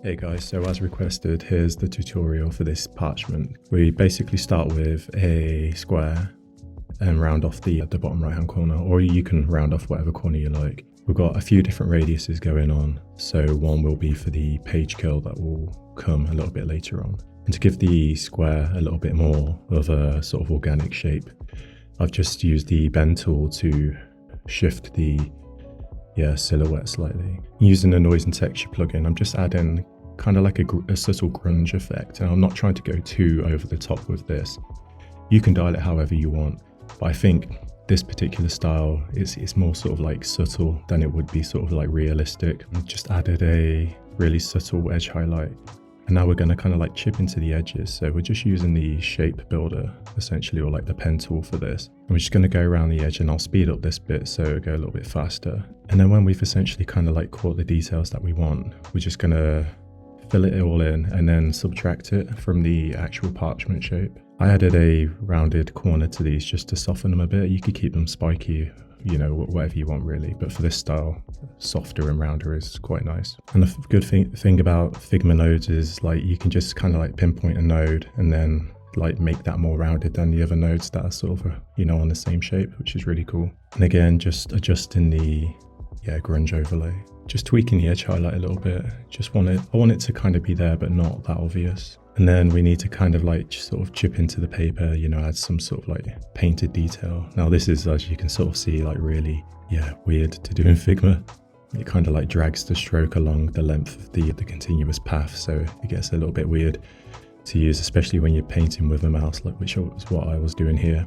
Hey guys, so as requested, here's the tutorial for this parchment. We basically start with a square and round off the bottom right hand corner, or you can round off whatever corner you like. We've got a few different radiuses going on, so one will be for the page curl that will come a little bit later on. And to give the square a little bit more of a sort of organic shape, I've just used the bend tool to shift the silhouette slightly. Using the noise and texture plugin, I'm just adding kind of like a subtle grunge effect, and I'm not trying to go too over the top with this. You can dial it however you want, but I think this particular style is more sort of like subtle than it would be sort of like realistic. I just added a really subtle edge highlight, and now we're going to kind of like chip into the edges. So we're just using the shape builder essentially, or like the pen tool for this. And we're just going to go around the edge, and I'll speed up this bit so it'll go a little bit faster. And then when we've essentially kind of like caught the details that we want, we're just going to fill it all in and then subtract it from the actual parchment shape. I added a rounded corner to these just to soften them a bit. You could keep them spiky, you know, whatever you want really, but for this style, softer and rounder is quite nice. And the good thing about Figma nodes is like you can just kind of like pinpoint a node and then like make that more rounded than the other nodes that are sort of, you know, on the same shape, which is really cool. And again, just adjusting the grunge overlay, just tweaking the edge highlight a little bit. I want it to kind of be there but not that obvious. And then we need to kind of like sort of chip into the paper, you know, add some sort of like painted detail. Now this is, as you can sort of see, like really weird to do in Figma. It kind of like drags the stroke along the length of the continuous path, so it gets a little bit weird to use, especially when you're painting with a mouse, like which is what I was doing here.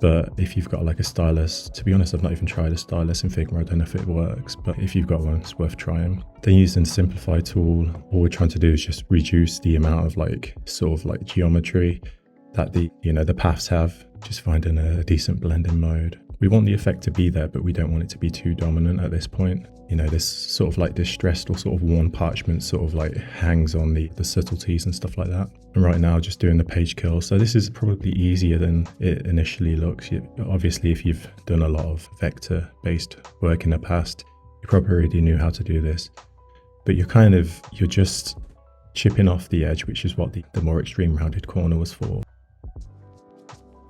But if you've got like a stylus, to be honest, I've not even tried a stylus in Figma. I don't know if it works, but if you've got one, it's worth trying. Then using the simplify tool, all we're trying to do is just reduce the amount of like sort of like geometry that the paths have, just finding a decent blending mode. We want the effect to be there, but we don't want it to be too dominant at this point. You know, this sort of like distressed or sort of worn parchment sort of like hangs on the subtleties and stuff like that. And right now, just doing the page curl. So this is probably easier than it initially looks. Obviously, if you've done a lot of vector-based work in the past, you probably already knew how to do this. But you're just chipping off the edge, which is what the more extreme rounded corner was for.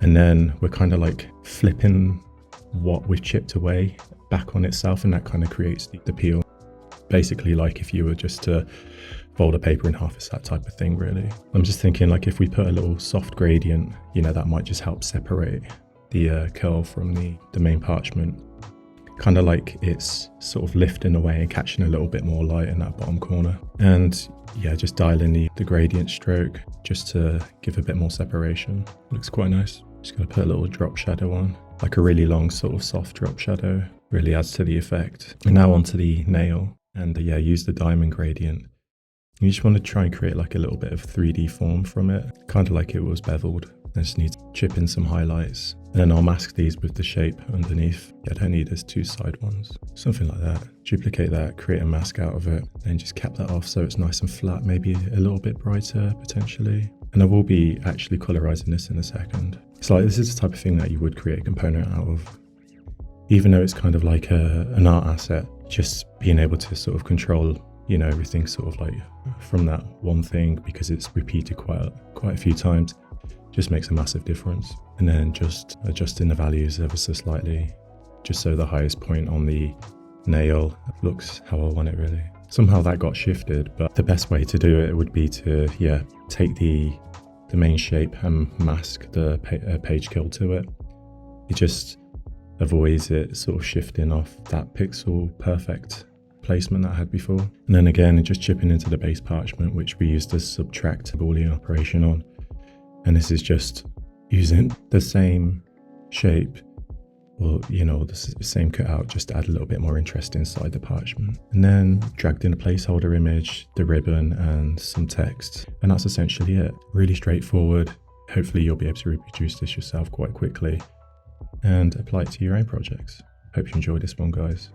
And then we're kind of like flipping what we've chipped away back on itself, and that kind of creates the peel. Basically, like if you were just to fold a paper in half, it's that type of thing really. I'm just thinking like if we put a little soft gradient, you know, that might just help separate the curl from the main parchment. Kind of like it's sort of lifting away and catching a little bit more light in that bottom corner. And yeah, just dial in the gradient stroke just to give a bit more separation. Looks quite nice. Just gonna put a little drop shadow on, like a really long sort of soft drop shadow. Really adds to the effect. And now onto the nail, and use the diamond gradient. You just want to try and create like a little bit of 3D form from it, kind of like it was beveled. I just need to chip in some highlights, and then I'll mask these with the shape underneath. I don't need those two side ones, something like that. Duplicate that, create a mask out of it, then just cap that off so it's nice and flat, maybe a little bit brighter potentially. And I will be actually colorizing this in a second. So like, this is the type of thing that you would create a component out of. Even though it's kind of like an art asset, just being able to sort of control, you know, everything sort of like from that one thing, because it's repeated quite a few times, just makes a massive difference. And then just adjusting the values ever so slightly, just so the highest point on the nail looks how I want it really. Somehow that got shifted, but the best way to do it would be to take the main shape and mask the page curl to it. It just avoids it sort of shifting off that pixel perfect placement that I had before. And then again, just chipping into the base parchment, which we used to subtract Boolean operation on. And this is just using the same shape, or you know, the same cutout, just to add a little bit more interest inside the parchment. And then dragged in a placeholder image, the ribbon, and some text. And that's essentially it. Really straightforward. Hopefully you'll be able to reproduce this yourself quite quickly and apply it to your own projects. Hope you enjoyed this one, guys.